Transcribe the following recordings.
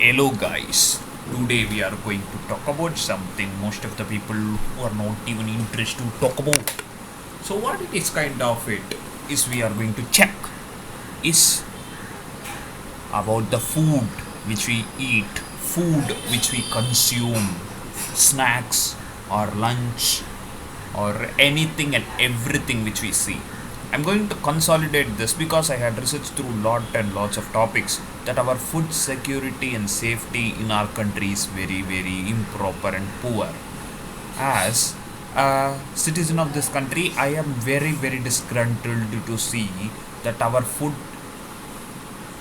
Hello guys, today we are going to talk about something most of the people who are not even interested to talk about. So what it is kind of it is we are going to check is about the food which we eat, food which we consume, snacks or lunch or anything and everything which we see. I'm going to consolidate this because I had researched through lot and lots of topics that our food security and safety in our country is very improper and poor. As a citizen of this country, I am very disgruntled to see that our food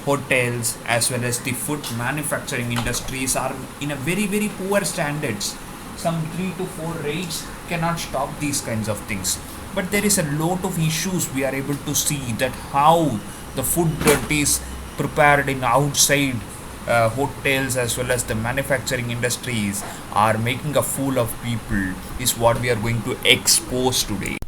hotels as well as the food manufacturing industries are in a very poor standards. Some 3 to 4 rates cannot stop these kinds of things, but there is a lot of issues we are able to see that how the food that is prepared in outside hotels as well as the manufacturing industries are making a fool of people is what we are going to expose today.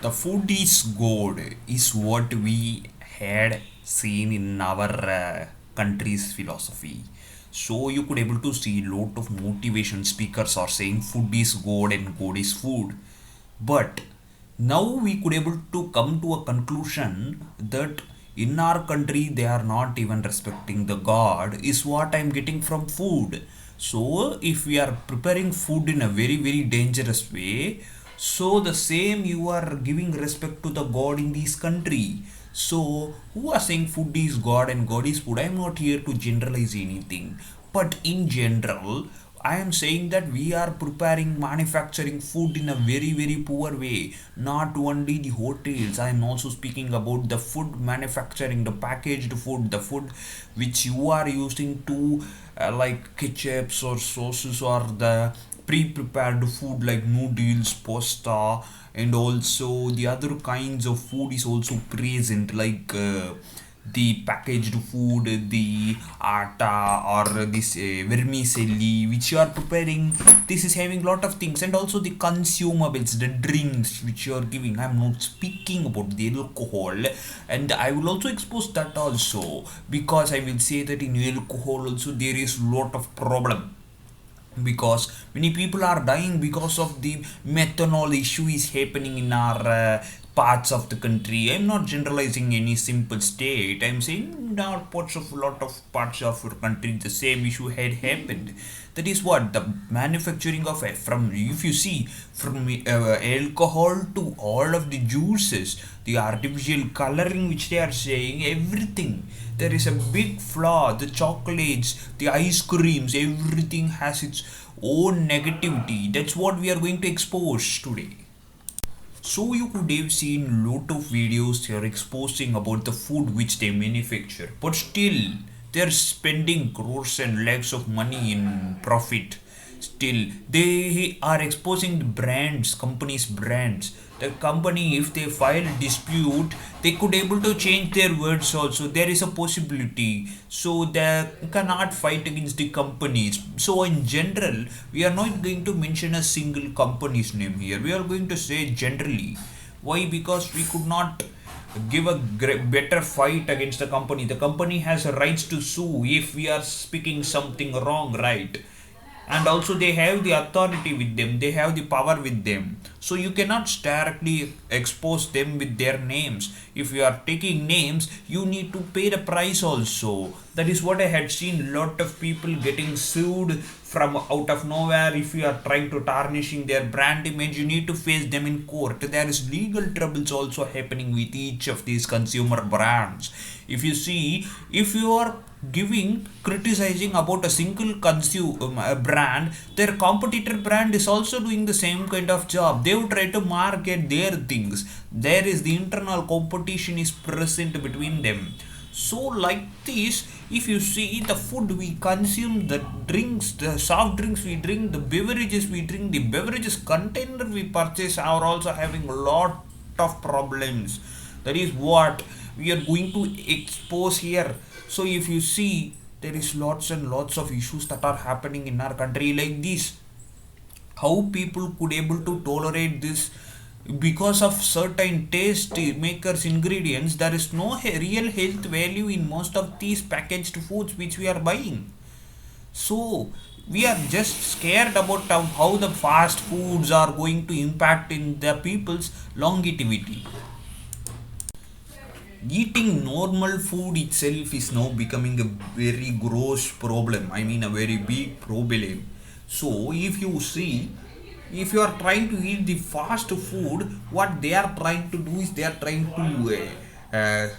The food is good is what we had seen in our country's philosophy. So you could able to see lot of motivation speakers are saying food is god and god is food. But now we could able to come to a conclusion that in our country they are not even respecting the god is what I'm getting from food. So if we are preparing food in a very dangerous way, so the same you are giving respect to the god in this country. So who are saying food is god and god is food? I am not here to generalize anything, but in general I am saying that we are preparing manufacturing food in a very poor way. Not only the hotels, I am also speaking about the food manufacturing, the packaged food, the food which you are using to like ketchups or sauces or the pre-prepared food like noodles, pasta, and also the other kinds of food is also present like the packaged food, the atta or this vermicelli which you are preparing. This is having lot of things, and also the consumables, the drinks which you are giving. I'm not speaking about the alcohol, and I will also expose that also, because I will say that in alcohol also there is lot of problem, because many people are dying because of the methanol issue is happening in our parts of the country. I'm not generalizing any simple state. I'm saying in our parts of lot of parts of our country the same issue had happened. That is what the manufacturing of from, if you see, from alcohol to all of the juices, the artificial coloring which they are saying, everything, there is a big flaw. The chocolates, the ice creams, everything has its own negativity. That's what we are going to expose today. So you could have seen lot of videos they are exposing about the food which they manufacture, but still they are spending crores and lakhs of money in profit. Still they are exposing the brands, companies brands. The company, if they file a dispute, they could able to change their words also. There is a possibility, so they cannot fight against the companies. So in general we are not going to mention a single company's name here. We are going to say generally. Why? Because we could not give a better fight against the company. The company has rights to sue if we are speaking something wrong, right? And also they have the authority with them, they have the power with them, so you cannot directly expose them with their names. If you are taking names, you need to pay the price also. That is what I had seen lot of people getting sued from out of nowhere. If you are trying to tarnishing their brand image, you need to face them in court. There is legal troubles also happening with each of these consumer brands. If you see, if you are giving criticizing about a single consumer brand, their competitor brand is also doing the same kind of job. They would try to market their things. There is the internal competition is present between them. So like this, if you see the food we consume, the drinks, the soft drinks we drink, the beverages we drink, the beverages container we purchase are also having a lot of problems. That is what we are going to expose here. So if you see, there is lots and lots of issues that are happening in our country like this. How people could able to tolerate this because of certain taste makers ingredients, there is no real health value in most of these packaged foods which we are buying. So we are just scared about how the fast foods are going to impact in the people's longevity. Eating normal food itself is now becoming a very gross problem. I mean, a very big problem. So, if you see, if you are trying to eat the fast food, what they are trying to do is they are trying to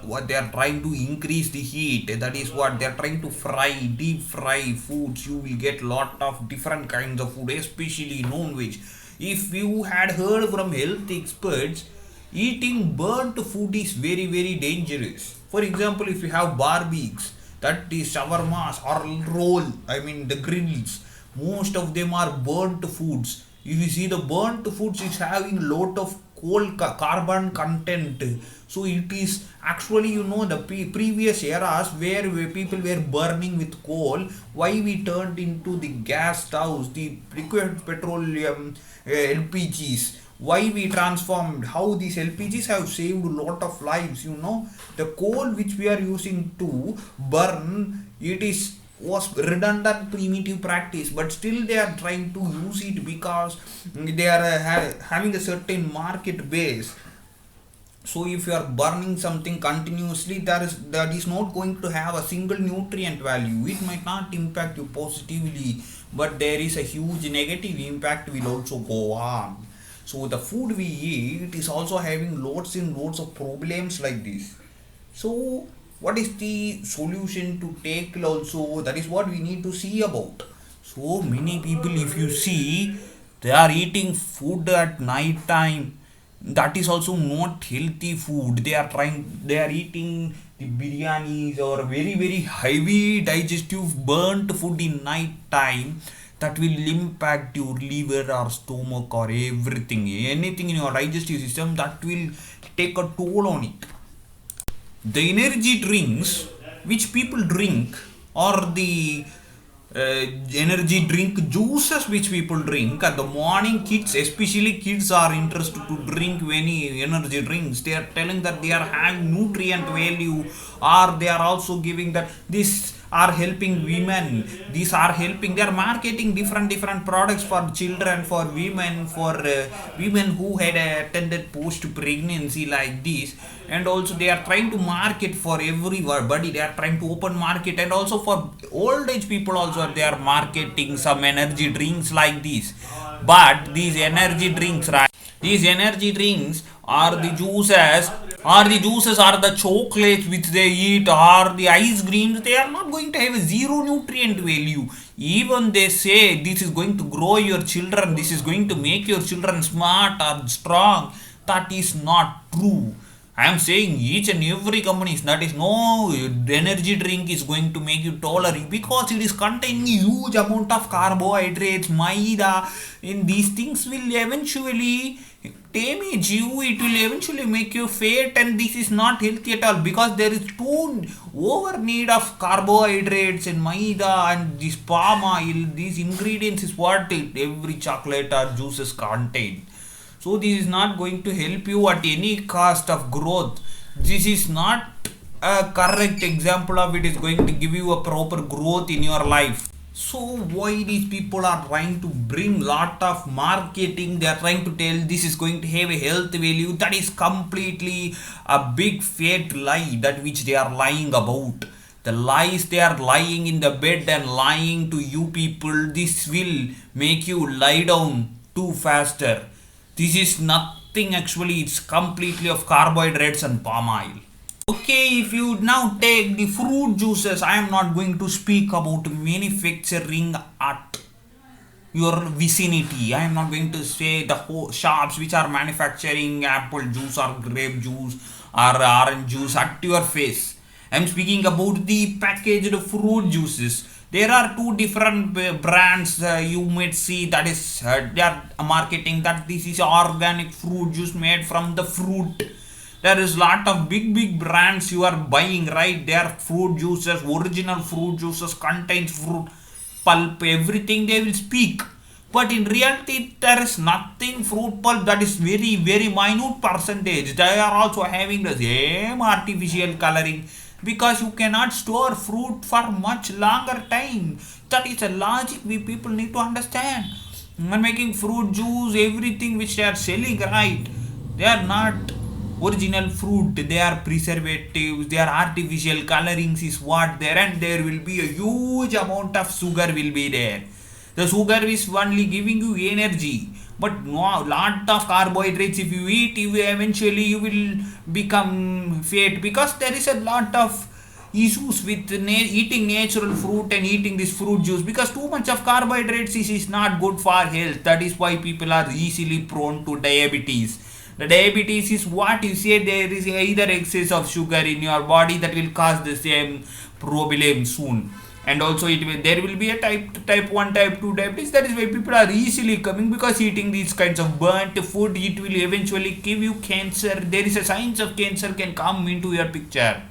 what they are trying to increase the heat. That is what they are trying to fry, deep fry foods. You will get lot of different kinds of food, especially non-veg. If you had heard from health experts, eating burnt food is very very dangerous. For example, if you have barbecues, that is shawarmas or roll, I mean the grills, most of them are burnt foods. If you see the burnt foods, it's having lot of carbon content. So it is actually, the previous eras where people were burning with coal, why we turned into the gas stoves, the liquid petroleum, LPGs, why we transformed, how these LPGs have saved a lot of lives. The coal which we are using to burn, it is was redundant primitive practice, but still they are trying to use it because they are having a certain market base. So if you are burning something continuously, that is not going to have a single nutrient value. It might not impact you positively, but there is a huge negative impact will also go on. So the food we eat is also having lots and lots of problems like this. So what is the solution to take also? That is what we need to see about. So many people, if you see, they are eating food at night time. That is also not healthy food. They are eating the biryanis or very very heavy digestive burnt food in night time. That will impact your liver or stomach or everything, anything in your digestive system, that will take a toll on it. The energy drinks which people drink, or the energy drink juices which people drink at the morning, kids, especially kids, are interested to drink many energy drinks. They are telling that they are having nutrient value, or they are also giving that this are helping women, these are helping, they are marketing different products for children, for women, for women who had attended post pregnancy like this. And also they are trying to market for everybody, they are trying to open market, and also for old age people also they are marketing some energy drinks like this. But these energy drinks, right, these energy drinks are the juices, or the juices are the chocolates which they eat, or the ice creams, they are not going to have a zero nutrient value. Even they say this is going to grow your children, this is going to make your children smart or strong, that is not true. I am saying each and every company, that is no energy drink is going to make you taller, because it is containing huge amount of carbohydrates, maida, and these things will eventually damage you. It will eventually make you fat, and this is not healthy at all, because there is too over need of carbohydrates and maida and this palm oil. These ingredients is what every chocolate or juices contain. So this is not going to help you at any cost of growth. This is not a correct example of it is going to give you a proper growth in your life. So why these people are trying to bring lot of marketing, they are trying to tell this is going to have a health value, that is completely a big fat lie, that which they are lying about. The lies they are lying in the bed and lying to you people, this will make you lie down too faster. This is nothing actually, it's completely of carbohydrates and palm oil. Okay, if you now take the fruit juices, I am not going to speak about manufacturing at your vicinity. I am not going to say the whole shops which are manufacturing apple juice or grape juice or orange juice at your face. I am speaking about the packaged fruit juices. There are two different brands you might see, that is they are marketing that this is organic fruit juice made from the fruit. There is lot of big brands you are buying, right? Their fruit juices, original fruit juices contains fruit pulp, everything they will speak. But in reality, there is nothing fruit pulp, that is very, very minute percentage. They are also having the same artificial coloring, because you cannot store fruit for much longer time. That is a logic we people need to understand. When making fruit juice, everything which they are selling, right? They are not original fruit, they are preservatives, they are artificial colorings is what there, and there will be a huge amount of sugar will be there. The sugar is only giving you energy, but no lot of carbohydrates. If you eat, you eventually you will become fat, because there is a lot of issues with eating natural fruit and eating this fruit juice, because too much of carbohydrates is not good for health. That is why people are easily prone to diabetes. The diabetes is what you say, there is either excess of sugar in your body that will cause the same problem soon. And also there will be a type 1, type 2 diabetes. That is why people are easily coming, because eating these kinds of burnt food, it will eventually give you cancer. There is a signs of cancer can come into your picture.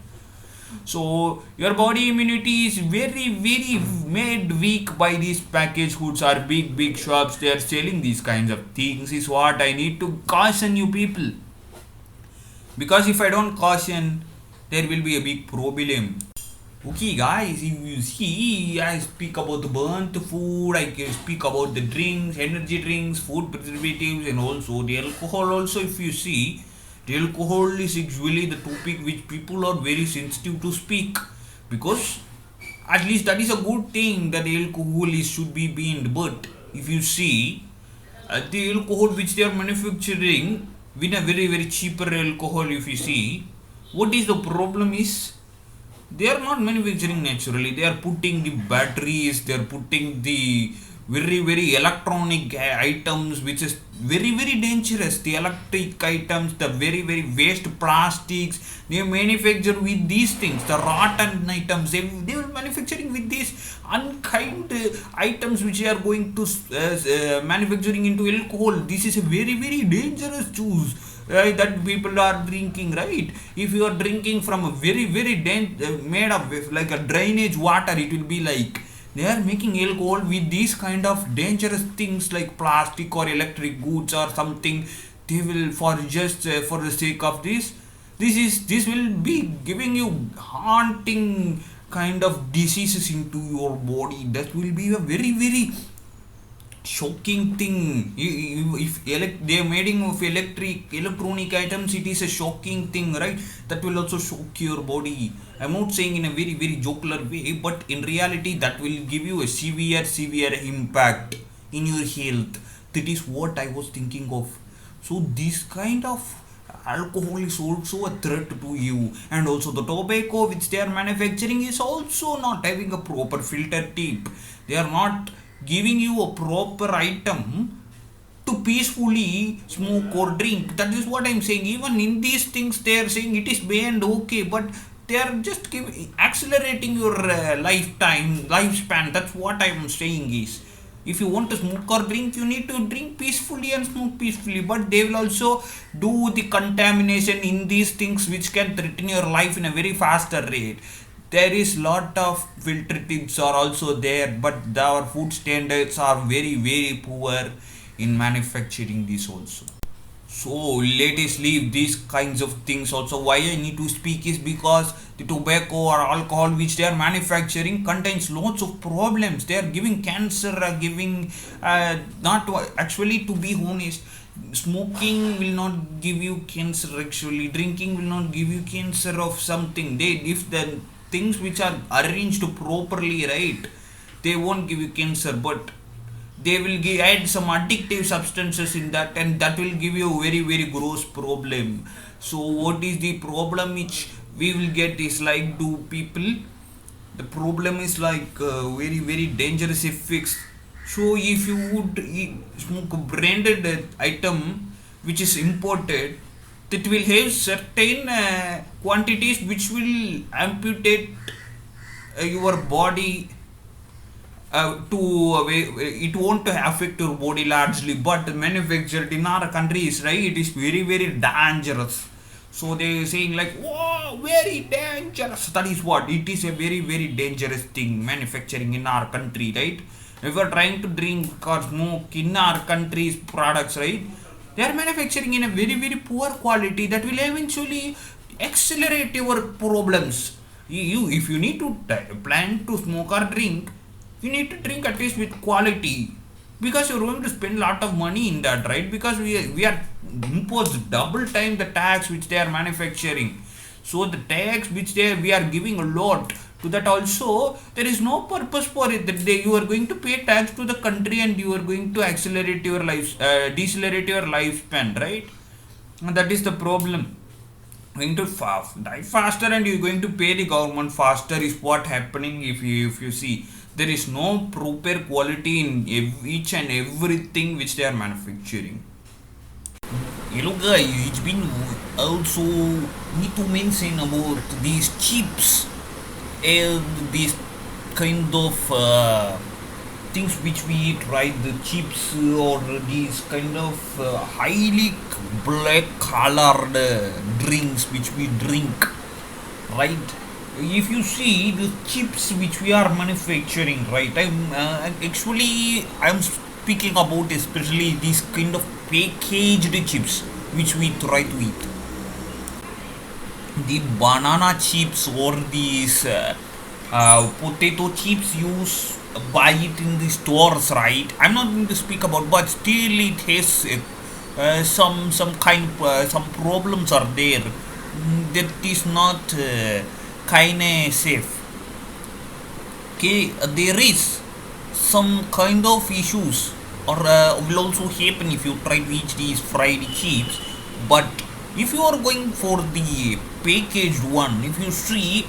So your body immunity is very, very made weak by these packaged goods or big shops. They are selling these kinds of things is what I need to caution you people. Because if I don't caution, there will be a big problem. Okay guys, if you see, I speak about the burnt food, I can speak about the drinks, energy drinks, food preservatives, and also the alcohol. Also, if you see, the alcohol is usually the topic which people are very sensitive to speak, because at least that is a good thing that the alcohol is should be banned. But if you see, the alcohol which they are manufacturing with a very cheaper alcohol, if you see, what is the problem is, they are not manufacturing naturally. They are putting the batteries, they are putting the very electronic items, which is very dangerous. The electric items, the very waste plastics, they manufacture with these things, the rotten items. They are manufacturing with these unkind items which are going to manufacturing into alcohol. This is a very dangerous juice, right, that people are drinking, right? If you are drinking from a very made of like a drainage water, it will be like they are making alcohol with these kind of dangerous things like plastic or electric goods or something. They will, for just for the sake of this will be giving you haunting kind of diseases into your body. That will be a very shocking thing. If they are made of electronic items, it is a shocking thing, right? That will also shock your body. I'm not saying in a very jocular way, but in reality that will give you a severe impact in your health. That is what I was thinking of. So this kind of alcohol is also a threat to you. And also the tobacco which they are manufacturing is also not having a proper filter tip. They are not giving you a proper item to peacefully smoke or drink. That is what I'm saying. Even in these things they are saying it is banned, okay, but they are just accelerating your lifespan. That's what I'm saying is, if you want to smoke or drink, you need to drink peacefully and smoke peacefully. But they will also do the contamination in these things which can threaten your life in a very faster rate. There is lot of filter tips are also there, but our food standards are very poor in manufacturing this also. So let us leave these kinds of things also. Why I need to speak is because the tobacco or alcohol which they are manufacturing contains lots of problems. They are giving cancer, giving not actually, to be honest, smoking will not give you cancer. Actually, drinking will not give you cancer of something. If the things which are arranged properly, right, they won't give you cancer, but they will add some addictive substances in that, and that will give you a very gross problem. So what is the problem which we will get is like, do people, the problem is like very dangerous effects. So if you would smoke a branded item which is imported, that will have certain quantities which will amputate your body it won't affect your body largely, but manufactured in our countries, right, it is very dangerous. So they are saying like, whoa, very dangerous. That is what it is, a very dangerous thing manufacturing in our country, right? If you are trying to drink or smoke in our country's products, right, they are manufacturing in a very very poor quality that will eventually accelerate your problems. You if you need to plan to smoke or drink, you need to drink at least with quality, because you're going to spend a lot of money in that, right? Because we are imposed double time the tax which they are manufacturing. So the tax which we are giving a lot to that also, there is no purpose for it, that you are going to pay tax to the country and you are going to accelerate your life, decelerate your lifespan, right? And that is the problem. Going to die faster and you're going to pay the government faster is what happening. If you see, there is no proper quality in each and everything which they are manufacturing. You know guys, it's been also need to mention about these chips and these kind of things which we eat, right? The chips or these kind of highly black colored drinks which we drink, right? If you see the chips which we are manufacturing, right, I'm speaking about especially these kind of packaged chips which we try to eat. The banana chips or these potato chips you buy it in the stores, right? I'm not going to speak about, but still it has some problems are there. That is not kind of safe. Okay, there is some kind of issues or will also happen if you try to eat these fried chips. But if you are going for the packaged one, if you see,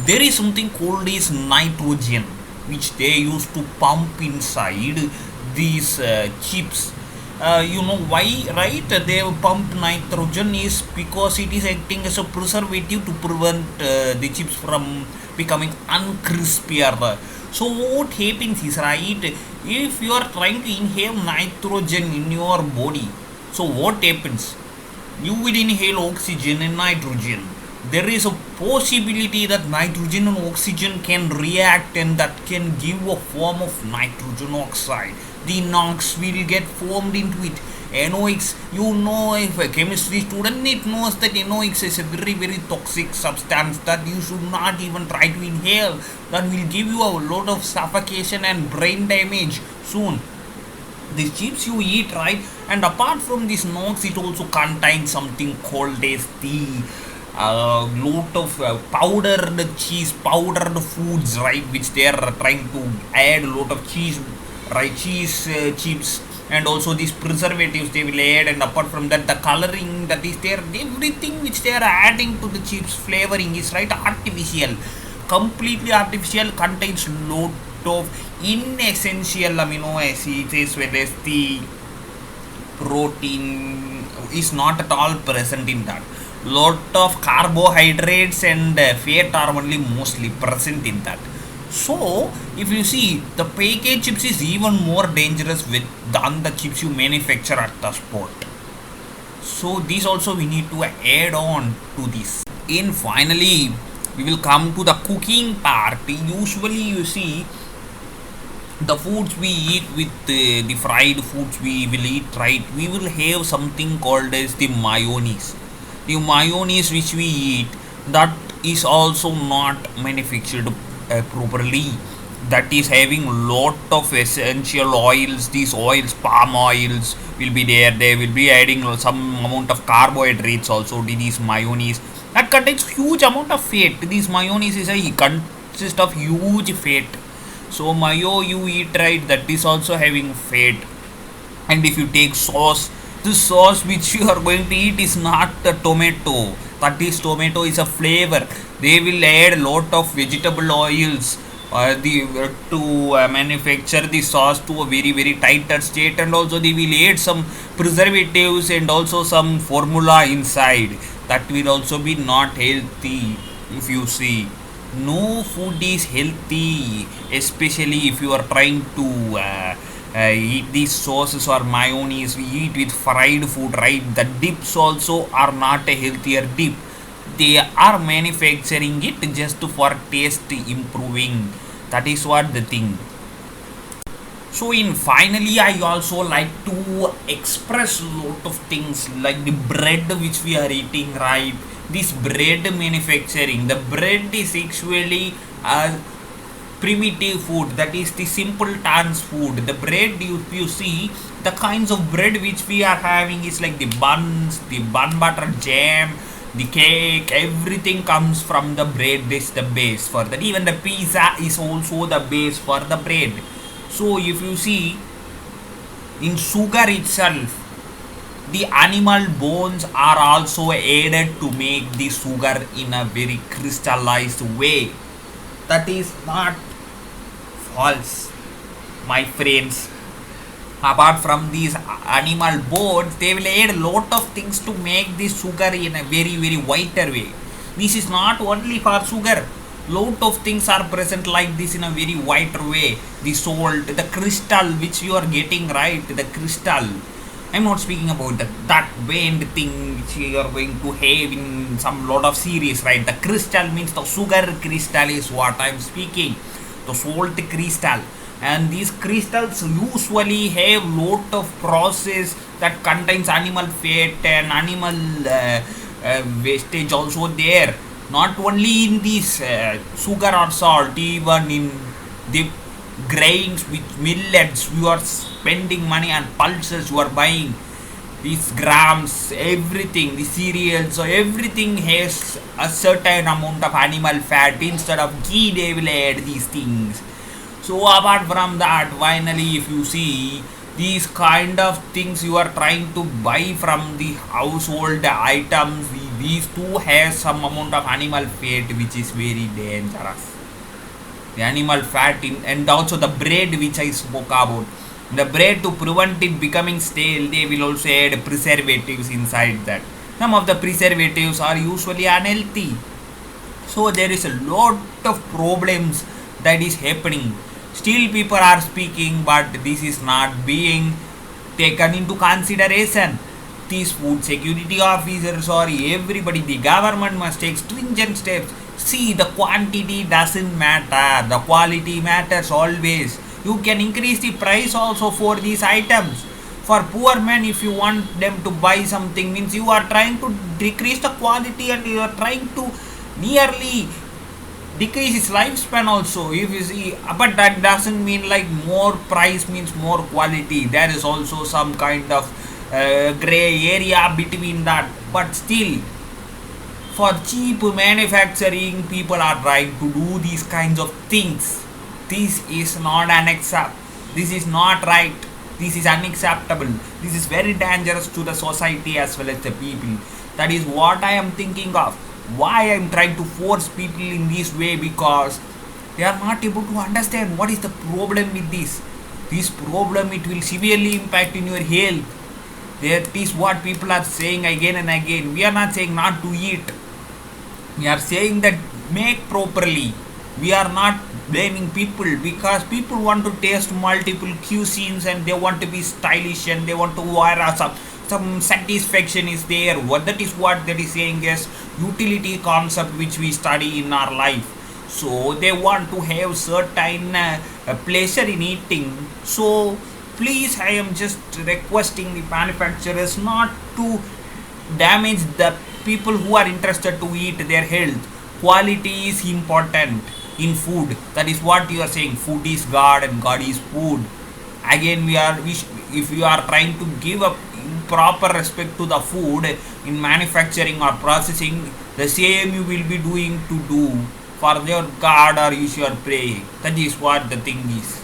there is something called as nitrogen which they used to pump inside these chips. You know why, right? They pump nitrogen is because it is acting as a preservative to prevent the chips from becoming uncrispier. So what happens is, right, if you are trying to inhale nitrogen in your body, so what happens? You will inhale oxygen and nitrogen. There is a possibility that nitrogen and oxygen can react and that can give a form of nitrogen oxide. The NOx will get formed into it. NOx, you know, if a chemistry student, it knows that NOx is a very very toxic substance that you should not even try to inhale. That will give you a lot of suffocation and brain damage soon. These chips you eat, right, and apart from this NOx, it also contains something called as the lot of powdered cheese, powdered foods, right, which they are trying to add a lot of cheese, right, cheese chips, and also these preservatives they will add, and apart from that the coloring that is there, everything which they are adding to the chips flavoring is, right, artificial, completely artificial, contains lot of inessential amino acids as well as the protein is not at all present in that. Lot of carbohydrates and fat are only mostly present in that. So if you see, the packaged chips is even more dangerous than the chips you manufacture at the spot. So these also we need to add on to this. And finally we will come to the cooking part. Usually you see, the foods we eat with the fried foods we will eat, right, we will have something called as the mayonnaise. The mayonnaise which we eat, that is also not manufactured properly. That is having lot of essential oils. These oils, palm oils will be there. They will be adding some amount of carbohydrates also to these mayonnaise. That contains huge amount of fat. This mayonnaise is consist of huge fat. So mayo you eat, right, that is also having fat. And if you take sauce, the sauce which you are going to eat is not a tomato. That is, tomato is a flavor. They will add a lot of vegetable oils to manufacture the sauce to a very very tighter state, and also they will add some preservatives and also some formula inside. That will also be not healthy. If you see, no food is healthy, especially if you are trying to eat these sauces or mayonnaise. We eat with fried food, right? The dips also are not a healthier dip. They are manufacturing it just for taste improving. That is what the thing. So in finally, I also like to express lot of things like the bread which we are eating, right? This bread manufacturing, the bread is actually a primitive food, that is the simple trans food. The bread, you see the kinds of bread which we are having is like the buns, the bun butter jam, the cake, everything comes from the bread is the base for that. Even the pizza is also the base for the bread. So if you see in sugar itself, the animal bones are also added to make the sugar in a very crystallized way. That is not false, my friends. Apart from these animal bones, they will add a lot of things to make this sugar in a very very whiter way. This is not only for sugar, lot of things are present like this in a very whiter way. The salt, the crystal which you are getting, right? The crystal, I'm not speaking about that bend thing which you are going to have in some lot of series, right? The crystal means the sugar crystal is what I'm speaking, the salt crystal. And these crystals usually have lot of process that contains animal fat and animal wastage also there. Not only in this sugar or salt, even in the grains with millets, you are spending money, and pulses you are buying these grams, everything, the cereals, so everything has a certain amount of animal fat. Instead of ghee, they will add these things. So apart from that, finally, if you see these kind of things you are trying to buy from the household items, these two have some amount of animal fat which is very dangerous. The animal fat and also the bread which I spoke about. The bread, to prevent it becoming stale, they will also add preservatives inside that. Some of the preservatives are usually unhealthy. So there is a lot of problems that is happening. Still people are speaking, but this is not being taken into consideration. These food security officers or everybody, the government must take stringent steps. See, the quantity doesn't matter, the quality matters always. You can increase the price also for these items. For poor men, if you want them to buy something, means you are trying to decrease the quality and you are trying to nearly decrease its lifespan also, if you see. But that doesn't mean like more price means more quality. There is also some kind of gray area between that. But still, for cheap manufacturing, people are trying to do these kinds of things. This is not this is not right. This is unacceptable. This is very dangerous to the society as well as the people. That is what I am thinking of. Why I am trying to force people in this way, because they are not able to understand what is the problem with this. This problem, it will severely impact in your health. That is what people are saying again and again. We are not saying not to eat. We are saying that make properly. We are not blaming people, because people want to taste multiple cuisines and they want to be stylish and they want to wear some satisfaction is there. What that is what that is saying is utility concept which we study in our life. So they want to have certain pleasure in eating. So please, I am just requesting the manufacturers not to damage the people who are interested to eat their health. Quality is important in food. That is what you are saying. Food is God and God is food. Again, if we are trying to give a proper respect to the food in manufacturing or processing, the same you will be doing to do for your God or you are praying. That is what the thing is.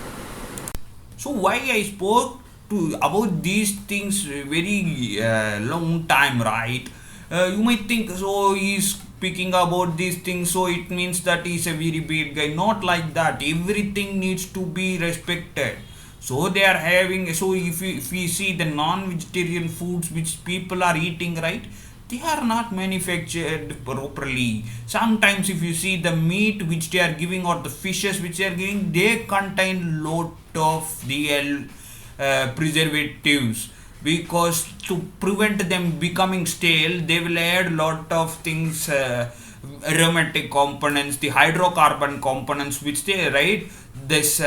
So why I spoke to about these things very long time, right? You might think, so he's speaking about these things, so it means that he's a very bad guy. Not like that. Everything needs to be respected. So they are having, so if we see the non-vegetarian foods which people are eating, right, they are not manufactured properly. Sometimes if you see the meat which they are giving or the fishes which they are giving, they contain lot of the preservatives, because to prevent them becoming stale, they will add lot of things, aromatic components, the hydrocarbon components which they, right, this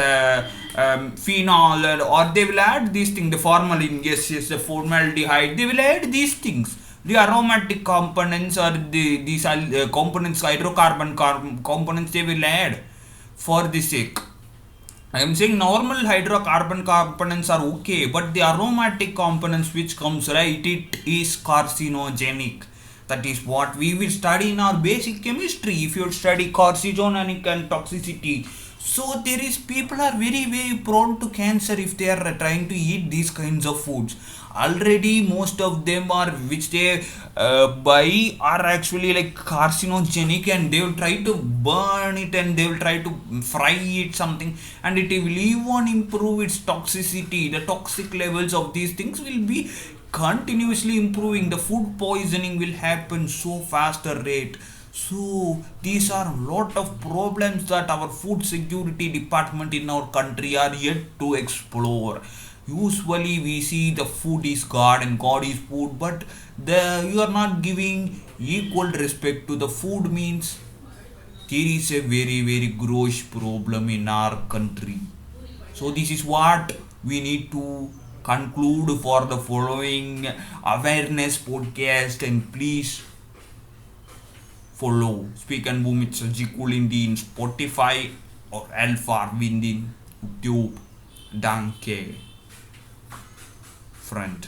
phenol, or they will add these things, the formalin, yes, the formaldehyde, they will add these things, the aromatic components, or these components, hydrocarbon components, they will add for the sake. I am saying normal hydrocarbon components are okay, but the aromatic components which comes, right, it is carcinogenic. That is what we will study in our basic chemistry. If you study carcinogenic and toxicity, so there is, people are very prone to cancer if they are trying to eat these kinds of foods. Already most of them are, which they buy, are actually like carcinogenic, and they will try to burn it, and they will try to fry it something, and it will even improve its toxicity. The toxic levels of these things will be continuously improving. The food poisoning will happen so faster rate. So these are a lot of problems that our food security department in our country are yet to explore. Usually we see the food is God and God is food, but you are not giving equal respect to the food, means there is a very gross problem in our country. So this is what we need to conclude for the following awareness podcast, and please follow Speak and Boom. It's Jikulindi in Spotify or Alpha Wind in YouTube. Danke, friend.